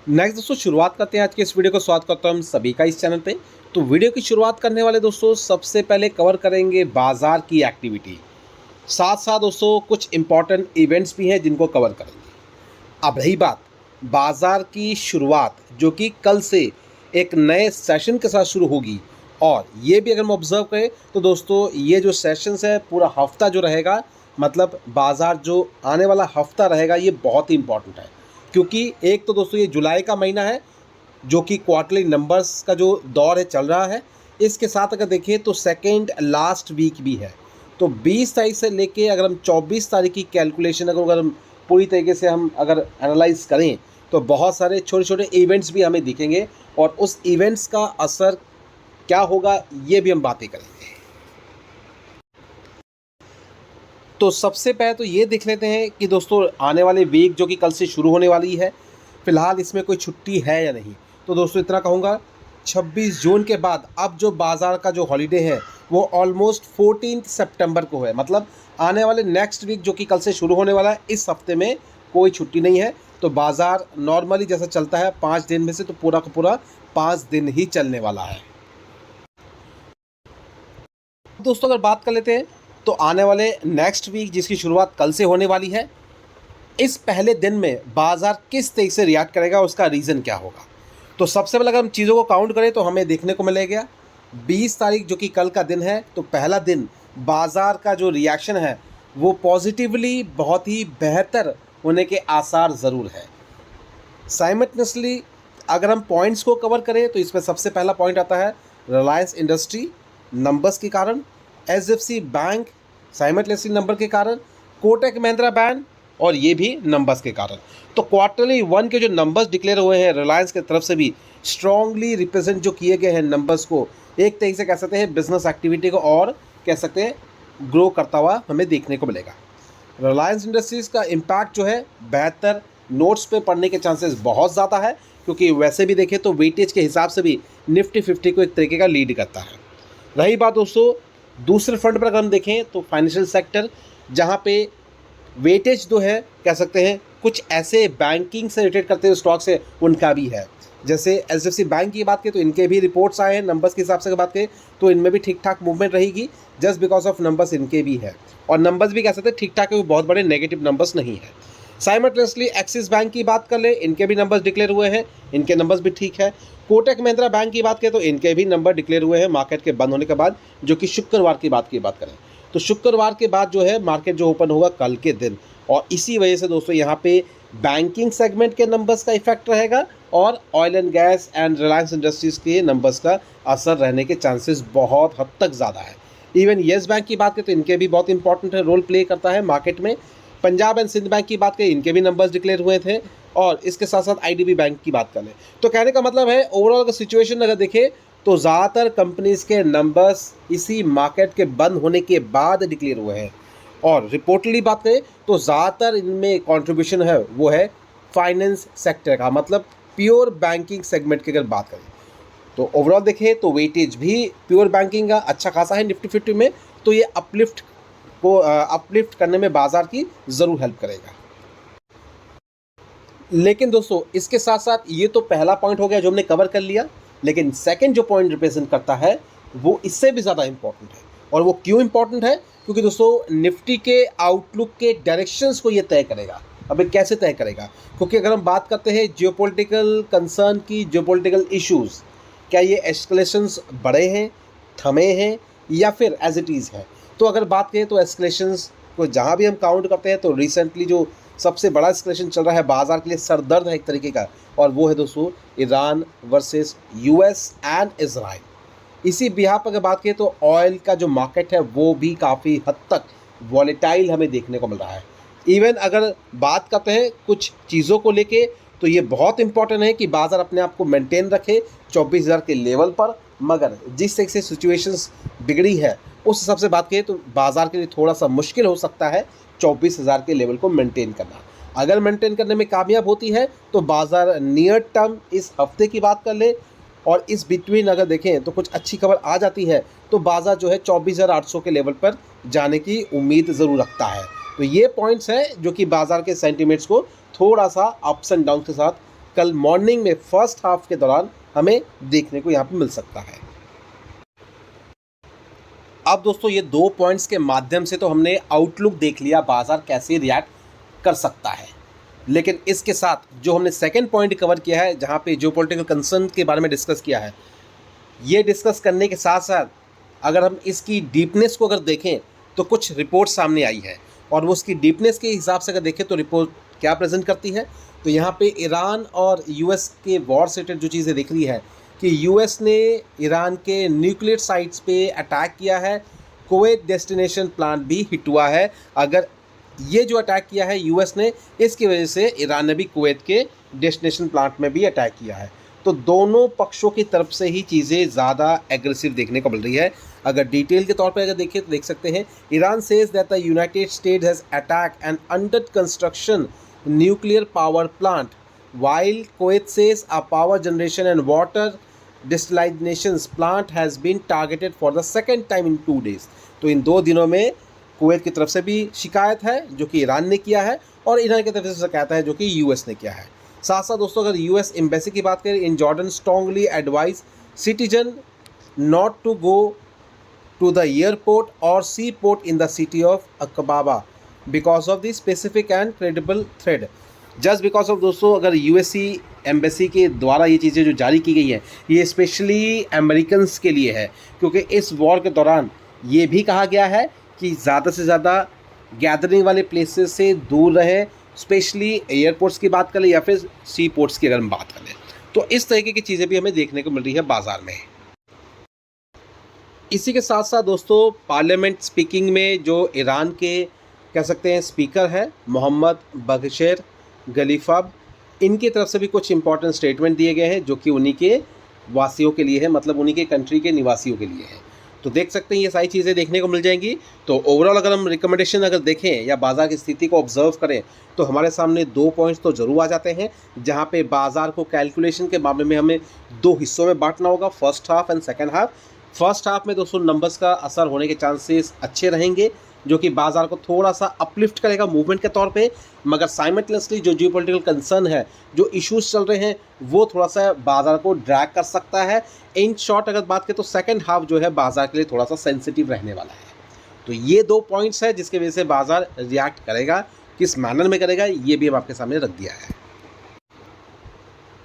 Next दोस्तों शुरुआत करते हैं आज के इस वीडियो को। स्वागत करता हूं हम सभी का इस चैनल पे। तो वीडियो की शुरुआत करने वाले दोस्तों सबसे पहले कवर करेंगे बाजार की एक्टिविटी, साथ साथ दोस्तों कुछ इंपॉर्टेंट इवेंट्स भी हैं जिनको कवर करेंगे। अब रही बात बाजार की शुरुआत, जो कि कल से एक नए सेशन के साथ शुरू होगी, और ये भी अगर हम ऑब्जर्व करें तो दोस्तों ये जो सेशंस है पूरा हफ्ता जो रहेगा, मतलब बाजार जो आने वाला हफ्ता रहेगा, ये बहुत ही इंपॉर्टेंट है। क्योंकि एक तो दोस्तों ये जुलाई का महीना है जो कि क्वार्टरली नंबर्स का जो दौर है चल रहा है। इसके साथ अगर देखें तो सेकेंड लास्ट वीक भी है। तो 20 तारीख से लेके अगर हम 24 तारीख की कैलकुलेशन अगर हम पूरी तरीके से हम अगर एनालाइज करें तो बहुत सारे छोटे छोटे इवेंट्स भी हमें दिखेंगे, और उस इवेंट्स का असर क्या होगा ये भी हम बातें करेंगे। तो सबसे पहले तो ये देख लेते हैं कि दोस्तों आने वाले वीक जो कि कल से शुरू होने वाली है, फ़िलहाल इसमें कोई छुट्टी है या नहीं। तो दोस्तों इतना कहूँगा, 26 जून के बाद अब जो बाज़ार का जो हॉलीडे है वो ऑलमोस्ट 14 सितंबर को है। मतलब आने वाले नेक्स्ट वीक जो कि कल से शुरू होने वाला है, इस हफ्ते में कोई छुट्टी नहीं है। तो बाज़ार नॉर्मली जैसा चलता है 5 दिन में से तो पूरा का पूरा 5 दिन ही चलने वाला है। दोस्तों अगर बात कर लेते हैं तो आने वाले नेक्स्ट वीक जिसकी शुरुआत कल से होने वाली है, इस पहले दिन में बाज़ार किस तरीके से रिएक्ट करेगा, उसका रीज़न क्या होगा। तो सबसे पहले अगर हम चीज़ों को काउंट करें तो हमें देखने को मिलेगा 20 तारीख जो कि कल का दिन है, तो पहला दिन बाज़ार का जो रिएक्शन है वो पॉजिटिवली बहुत ही बेहतर होने के आसार ज़रूर है। साइमल्टेनियसली अगर हम पॉइंट्स को कवर करें तो इसमें सबसे पहला पॉइंट आता है रिलायंस इंडस्ट्री नंबर्स के कारण, एचडीएफसी बैंक साइमल्टेनियसली नंबर के कारण, कोटक महिंद्रा बैंक और ये भी नंबर्स के कारण। तो क्वार्टरली वन के जो नंबर्स डिक्लेयर हुए हैं रिलायंस की तरफ से भी स्ट्रांगली रिप्रेजेंट जो किए गए हैं नंबर्स को, एक तरीके से कह सकते हैं बिजनेस एक्टिविटी को और कह सकते हैं ग्रो करता हुआ हमें देखने को मिलेगा। रिलायंस इंडस्ट्रीज़ का इम्पैक्ट जो है बेहतर नोट्स पे पढ़ने के चांसेस बहुत ज़्यादा है, क्योंकि वैसे भी देखें तो वेटेज के हिसाब से भी निफ्टी 50 को एक तरीके का लीड करता है। रही बात दोस्तों दूसरे फ्रंट पर अगर हम देखें तो फाइनेंशियल सेक्टर, जहाँ पे वेटेज जो है कह सकते हैं कुछ ऐसे बैंकिंग से रिलेटेड करते हुए स्टॉक्स है उनका भी है। जैसे एचडीएफसी बैंक की बात करें तो इनके भी रिपोर्ट्स आए हैं, नंबर्स के हिसाब से अगर बात करें तो इनमें भी ठीक ठाक मूवमेंट रहेगी, जस्ट बिकॉज ऑफ नंबर्स इनके भी है। और नंबर्स भी कह सकते हैं ठीक ठाक है, बहुत बड़े नेगेटिव नंबर्स नहीं है। साइमल्टेनियसली एक्सिस बैंक की बात कर ले, इनके भी नंबर्स डिक्लेयर हुए हैं, इनके नंबर्स भी ठीक है। कोटक महिंद्रा बैंक की बात करें तो इनके भी नंबर डिक्लेयर हुए हैं मार्केट के बंद होने के बाद, जो कि शुक्रवार की बात करें तो शुक्रवार के बाद जो है मार्केट जो ओपन होगा कल के दिन, और इसी वजह से दोस्तों यहाँ पे बैंकिंग सेगमेंट के नंबर्स का इफेक्ट रहेगा और oil and gas and Reliance industries के नंबर्स का असर रहने के चांसेस बहुत हद तक ज़्यादा है। इवन येस बैंक की बात करें तो इनके भी बहुत इंपॉर्टेंट है, रोल प्ले करता है मार्केट में। पंजाब एंड सिंध बैंक की बात करें, इनके भी नंबर्स डिक्लेयर हुए थे, और इसके साथ साथ आईडीबी बैंक की बात कर लें तो कहने का मतलब है ओवरऑल अगर सिचुएशन अगर देखें तो ज़्यादातर कंपनीज़ के नंबर्स इसी मार्केट के बंद होने के बाद डिक्लेयर हुए हैं। और रिपोर्टली बात करें तो ज़्यादातर इनमें कंट्रीब्यूशन है वो है फाइनेंस सेक्टर का, मतलब प्योर बैंकिंग सेगमेंट की अगर बात करें तो ओवरऑल देखें तो वेटेज भी प्योर बैंकिंग का अच्छा खासा है निफ्टी 50 में। तो ये अपलिफ्ट करने में बाजार की ज़रूर हेल्प करेगा। लेकिन दोस्तों इसके साथ साथ ये तो पहला पॉइंट हो गया जो हमने कवर कर लिया, लेकिन सेकंड जो पॉइंट रिप्रेजेंट करता है वो इससे भी ज़्यादा इंपॉर्टेंट है। और वो क्यों इंपॉर्टेंट है? क्योंकि दोस्तों निफ्टी के आउटलुक के डायरेक्शंस को ये तय करेगा। अब ये कैसे तय करेगा? क्योंकि अगर हम बात करते हैं जियोपॉलिटिकल कंसर्न की, जियोपॉलिटिकल इश्यूज़, क्या ये एस्केलेशंस बढ़े हैं, थमे हैं, या फिर एज इट इज़ है? तो अगर बात करें तो एस्केलेशंस को जहाँ भी हम काउंट करते हैं तो रिसेंटली जो सबसे बड़ा एस्केलेशन चल रहा है बाजार के लिए सरदर्द है एक तरीके का, और वो है दोस्तों Iran versus US and Israel. इसी बिहार पर अगर बात करें तो ऑयल का जो मार्केट है वो भी काफ़ी हद तक वॉलेटाइल हमें देखने को मिल रहा है। इवन अगर बात करते हैं कुछ चीज़ों को लेके तो ये बहुत इंपॉर्टेंट है कि बाजार अपने आप को मेंटेन रखे 24,000 के लेवल पर, मगर जिस तरह से सिचुएशंस बिगड़ी है उस हिसाब से बात करें तो बाजार के लिए थोड़ा सा मुश्किल हो सकता है 24,000 के लेवल को मेंटेन करना। अगर मेंटेन करने में कामयाब होती है तो बाजार नियर टर्म इस हफ्ते की बात कर ले और इस बिटवीन अगर देखें तो कुछ अच्छी खबर आ जाती है तो बाजार जो है 24,800 के लेवल पर जाने की उम्मीद ज़रूर रखता है। तो ये पॉइंट्स हैं जो कि बाजार के सेंटिमेंट्स को थोड़ा सा अप्स एंड डाउन के साथ कल मॉर्निंग में फर्स्ट हाफ के दौरान हमें देखने को यहाँ पे मिल सकता है। अब दोस्तों ये 2 पॉइंट्स के माध्यम से तो हमने आउटलुक देख लिया बाजार कैसे रिएक्ट कर सकता है, लेकिन इसके साथ जो हमने सेकंड पॉइंट कवर किया है जहाँ पे जियोपॉलिटिकल कंसर्न के बारे में डिस्कस किया है, ये डिस्कस करने के साथ साथ अगर हम इसकी डीपनेस को अगर देखें तो कुछ रिपोर्ट सामने आई है, और वो उसकी डीपनेस के हिसाब से अगर देखें तो रिपोर्ट क्या प्रेजेंट करती है। तो यहाँ पे ईरान और यूएस के वॉर से रिलेटेड जो चीज़ें दिख रही है कि यूएस ने ईरान के न्यूक्लियर साइट्स पे अटैक किया है, कुवैत डेस्टिनेशन प्लांट भी हिट हुआ है। अगर ये जो अटैक किया है यूएस ने, इसकी वजह से ईरान ने भी कुवैत के डेस्टिनेशन प्लांट में भी अटैक किया है। तो दोनों पक्षों की तरफ से ही चीज़ें ज़्यादा एग्रेसिव देखने को मिल रही है। अगर डिटेल के तौर पर अगर देखें तो देख सकते हैं, Iran says that the United States has attack an under construction nuclear power plant, while Kuwait says a power generation and water desalination plant has been targeted for the second time in 2 days। तो इन 2 दिनों में Kuwait की तरफ से भी शिकायत है जो कि ईरान ने किया है, और ईरान की तरफ से शिकायत है जो कि यूएस ने किया है। साथ साथ दोस्तों अगर यूएस एम्बेसी की बात करें, in Jordan strongly advise citizen not to go to the airport और sea port in the city of Aqaba because of the specific and credible threat. Just because of दोस्तों अगर यूएससी एम्बेसी के द्वारा ये चीज़ें जो जारी की गई हैं ये स्पेशली अमेरिकन्स के लिए है, क्योंकि इस वॉर के दौरान ये भी कहा गया है कि ज़्यादा से ज़्यादा गैदरिंग वाले प्लेसेस से दूर रहें, स्पेशली एयरपोर्ट्स की बात करें या फिर सी पोर्ट्स की अगर हम बात करें। तो इस तरीके की चीज़ें भी हमें देखने को मिल रही है बाज़ार में। इसी के साथ साथ दोस्तों पार्लियामेंट स्पीकिंग में जो ईरान के कह सकते हैं स्पीकर हैं मोहम्मद बगशेर गलीफाब, इनकी तरफ से भी कुछ इंपॉर्टेंट स्टेटमेंट दिए गए हैं जो कि उन्हीं के वासियों के लिए है, मतलब उन्हीं के कंट्री के निवासियों के लिए है। तो देख सकते हैं ये सारी चीज़ें देखने को मिल जाएंगी। तो ओवरऑल अगर हम रिकमेंडेशन अगर देखें या बाज़ार की स्थिति को ऑब्जर्व करें तो हमारे सामने 2 पॉइंट्स तो ज़रूर आ जाते हैं, जहाँ पे बाज़ार को कैलकुलेशन के मामले में हमें 2 हिस्सों में बांटना होगा, first half and second half. First half में दोस्तों नंबर्स का असर होने के चांसेस अच्छे रहेंगे, जो कि बाज़ार को थोड़ा सा अपलिफ्ट करेगा मूवमेंट के तौर पे, मगर साइमल्टेनियसली जो जियोपॉलिटिकल कंसर्न है, जो इश्यूज चल रहे हैं, वो थोड़ा सा बाज़ार को ड्रैग कर सकता है। इन शॉर्ट अगर बात करें तो सेकंड हाफ जो है बाज़ार के लिए थोड़ा सा सेंसिटिव रहने वाला है। तो ये 2 पॉइंट्स है जिसकी वजह से बाज़ार रिएक्ट करेगा, किस मैनर में करेगा ये भी हम आपके सामने रख दिया है।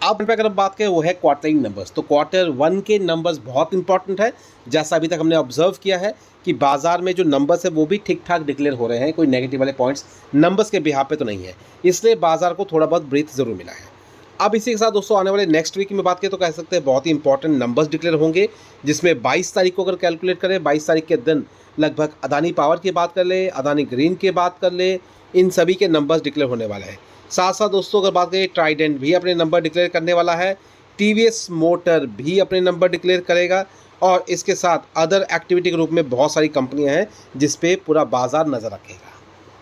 अब अगर हम बात करें वो है क्वार्टरली नंबर्स। तो क्वार्टर 1 के नंबर्स बहुत इंपॉर्टेंट है, जैसा अभी तक हमने ऑब्जर्व किया है कि बाज़ार में जो नंबर्स है वो भी ठीक ठाक डिक्लेयर हो रहे हैं, कोई नेगेटिव वाले पॉइंट्स नंबर्स के बिहाफ पे तो नहीं है, इसलिए बाज़ार को थोड़ा बहुत ब्रीथ ज़रूर मिला है। अब इसी के साथ दोस्तों आने वाले नेक्स्ट वीक में बात करें तो कह सकते हैं बहुत ही इंपॉर्टेंट नंबर्स डिक्लेयर होंगे, जिसमें 22 तारीख को अगर कैलकुलेट करें 22 तारीख के दिन लगभग अदानी पावर की बात कर ले, अदानी ग्रीन की बात कर ले, इन सभी के नंबर्स डिक्लेयर होने वाले हैं। साथ साथ दोस्तों अगर बात करें ट्राइडेंट भी अपने नंबर डिक्लेयर करने वाला है, टीवीएस मोटर भी अपने नंबर डिक्लेयर करेगा, और इसके साथ अदर एक्टिविटी के रूप में बहुत सारी कंपनियां हैं जिस पे पूरा बाजार नज़र रखेगा।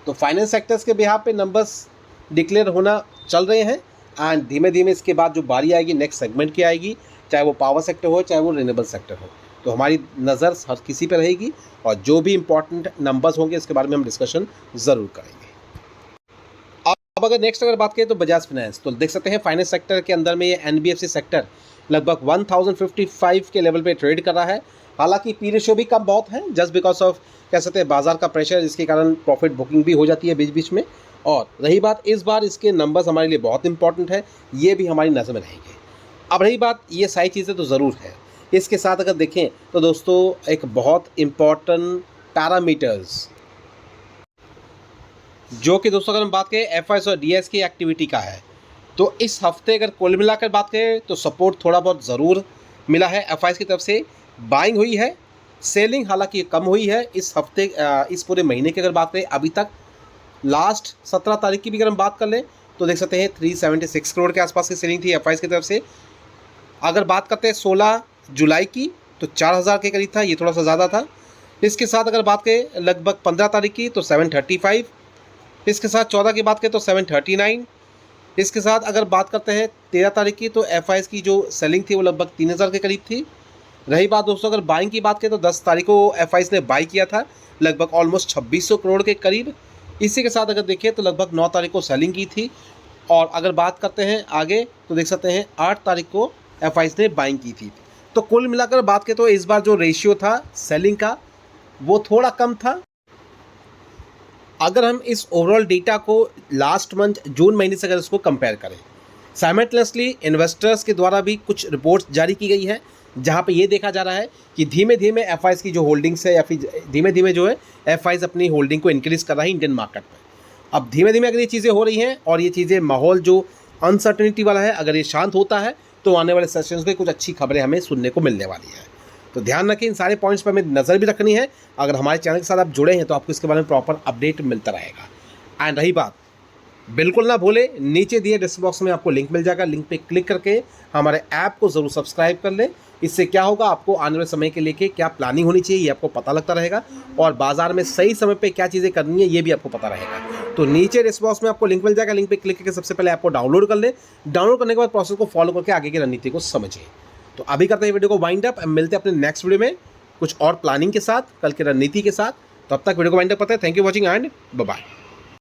तो फाइनेंस सेक्टर्स के बिहाफ पे नंबर्स डिक्लेयर होना चल रहे हैं, एंड धीमे धीमे इसके बाद जो बारी आएगी नेक्स्ट सेगमेंट की आएगी, चाहे वो पावर सेक्टर हो चाहे वो रिन्यूएबल सेक्टर हो, तो हमारी नज़र हर किसी पर रहेगी, और जो भी इंपॉर्टेंट नंबर्स होंगे इसके बारे में हम डिस्कशन ज़रूर करेंगे। अब अगर नेक्स्ट अगर बात करें तो बजाज फाइनेंस, तो देख सकते हैं फाइनेंस सेक्टर के अंदर में ये एनबीएफसी सेक्टर लगभग 1055 के लेवल पे ट्रेड कर रहा है। हालांकि पी रेशियो भी कम बहुत है, जस्ट बिकॉज ऑफ कह सकते हैं बाजार का प्रेशर, जिसके कारण प्रॉफिट बुकिंग भी हो जाती है बीच बीच में। और रही बात इस बार इसके नंबर्स हमारे लिए बहुत इंपॉर्टेंट है, ये भी हमारी नज़र में रहेंगे। अब रही बात ये सारी चीज़ें तो ज़रूर है, इसके साथ अगर देखें तो दोस्तों एक बहुत इम्पॉर्टेंट पैरामीटर्स जो कि दोस्तों अगर हम बात करें एफआईएस और डीएस की एक्टिविटी का है, तो इस हफ्ते अगर कुल मिलाकर बात करें तो सपोर्ट थोड़ा बहुत ज़रूर मिला है। एफआईएस की तरफ से बाइंग हुई है, सेलिंग हालांकि कम हुई है इस हफ्ते, इस पूरे महीने की अगर बात करें अभी तक लास्ट 17 तारीख की भी अगर हम बात कर लें तो देख सकते हैं 376 करोड़ के आसपास की सेलिंग थी एफआईएस की तरफ से। अगर बात करते हैं 16 जुलाई की तो 4000 के करीब था, ये थोड़ा सा ज़्यादा था। इसके साथ अगर बात करें लगभग 15 तारीख की तो 735, इसके साथ 14 की बात करें तो 739, इसके साथ अगर बात करते हैं 13 तारीख की तो एफआईएस की जो सेलिंग थी वो लगभग 3000 के करीब थी। रही बात दोस्तों अगर बाइंग की बात करें तो 10 तारीख को एफआईएस ने बाई किया था लगभग ऑलमोस्ट 2600 करोड़ के करीब। इसी के साथ अगर देखें तो लगभग 9 तारीख को सेलिंग की थी और अगर बात करते हैं आगे तो देख सकते हैं 8 तारीख को एफआईज ने बाइंग की थी। तो कुल मिलाकर बात करें तो इस बार जो रेशियो था सेलिंग का वो थोड़ा कम था। अगर हम इस ओवरऑल डेटा को लास्ट मंथ जून महीने से अगर इसको कंपेयर करें, साइमल्टेनियसली इन्वेस्टर्स के द्वारा भी कुछ रिपोर्ट्स जारी की गई है जहां पे ये देखा जा रहा है कि धीमे धीमे एफआईज की जो होल्डिंग्स है या फिर धीमे धीमे जो है एफआईज अपनी होल्डिंग को इंक्रीज कर रहा है इंडियन मार्केट में। अब धीमे धीमे अगर ये चीज़ें हो रही हैं और ये चीज़ें माहौल जो अनसर्टेनिटी वाला है अगर ये शांत होता है तो आने वाले सेशंस में कुछ अच्छी खबरें हमें सुनने को मिलने वाली है। तो ध्यान रखें, इन सारे पॉइंट्स पर हमें नज़र भी रखनी है। अगर हमारे चैनल के साथ आप जुड़े हैं तो आपको इसके बारे में प्रॉपर अपडेट मिलता रहेगा। एंड रही बात, बिल्कुल ना भूले, नीचे दिए डिस्क्रिप्शन बॉक्स में आपको लिंक मिल जाएगा, लिंक पे क्लिक करके हमारे ऐप को ज़रूर सब्सक्राइब कर लें। इससे क्या होगा, आपको आने वाले समय के लेके क्या प्लानिंग होनी चाहिए ये आपको पता लगता रहेगा और बाजार में सही समय पे क्या चीज़ें करनी है ये भी आपको पता रहेगा। तो नीचे डिस्क्रिप्शन बॉक्स में आपको लिंक मिल जाएगा, लिंक पे क्लिक करके सबसे पहले ऐप को डाउनलोड कर लें। डाउनलोड करने के बाद प्रोसेस को फॉलो करके आगे की रणनीति को समझिए। तो अभी करते हैं वीडियो को वाइंड अप, मिलते हैं अपने नेक्स्ट वीडियो में कुछ और प्लानिंग के साथ, कल की रणनीति के साथ। तब तक वीडियो को वाइंड अप करते हैं। Thank you watching and bye bye.